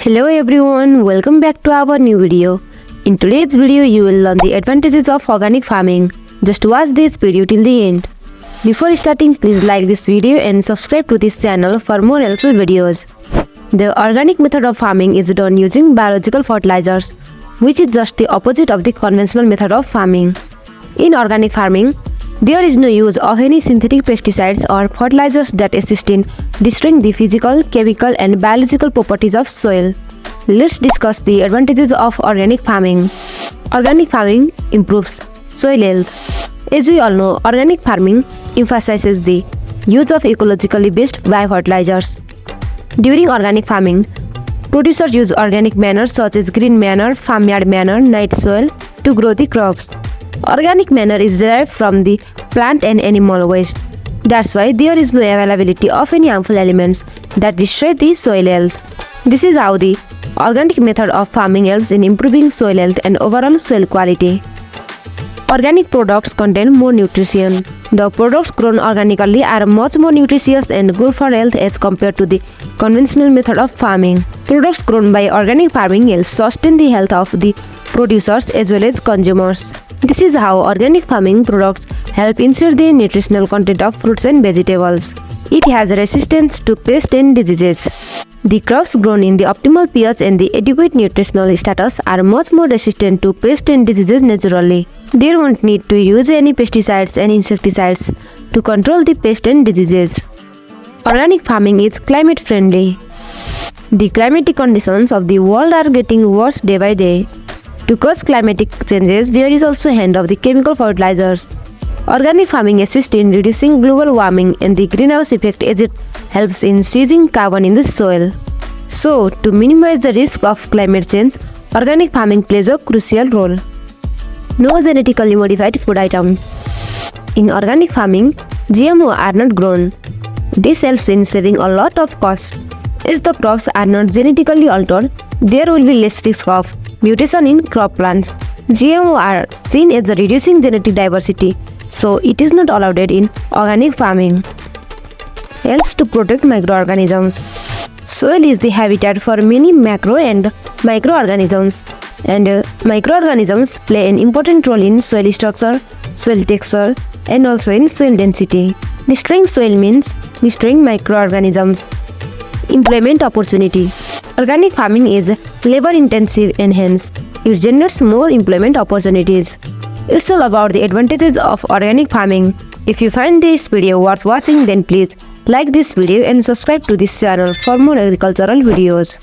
Hello everyone, welcome back to our new video. In today's video, you will learn the advantages of organic farming. Just watch this video till the end. Before starting, please like this video and subscribe to this channel for more helpful videos. The organic method of farming is done using biological fertilizers, which is just the opposite of the conventional method of farming. In organic farming, there is no use of any synthetic pesticides or fertilizers that assist in destroying the physical, chemical and biological properties of soil. Let's discuss the advantages of organic farming. Organic farming improves soil health. As we all know, organic farming emphasizes the use of ecologically based biofertilizers. During organic farming, producers use organic manure such as green manure, farmyard manure, night soil to grow the crops. Organic manure is derived from the plant and animal waste. That's why there is no availability of any harmful elements that destroy the soil health. This is how the organic method of farming helps in improving soil health and overall soil quality. Organic products contain more nutrition. The products grown organically are much more nutritious and good for health as compared to the conventional method of farming. Products grown by organic farming help sustain the health of the producers as well as consumers. This is how organic farming products help ensure the nutritional content of fruits and vegetables. It has resistance to pests and diseases. The crops grown in the optimal pH and the adequate nutritional status are much more resistant to pests and diseases naturally. They won't need to use any pesticides and insecticides to control the pests and diseases. Organic farming is climate friendly. The climatic conditions of the world are getting worse day by day. To cause climatic changes, there is also a hand of the chemical fertilizers. Organic farming assists in reducing global warming and the greenhouse effect as it helps in seizing carbon in the soil. So, to minimize the risk of climate change, organic farming plays a crucial role. No genetically modified food items. In organic farming, GMO are not grown. This helps in saving a lot of cost. As the crops are not genetically altered, there will be less risk of mutation in crop plants. GMO are seen as reducing genetic diversity, so it is not allowed in organic farming. Helps to protect microorganisms. Soil is the habitat for many macro and microorganisms, and microorganisms play an important role in soil structure, soil texture, and also in soil density. Destroying soil means destroying microorganisms. Employment opportunity. Organic farming is labor intensive and hence it generates more employment opportunities. It's all about the advantages of organic farming. If you find this video worth watching, then please like this video and subscribe to this channel for more agricultural videos.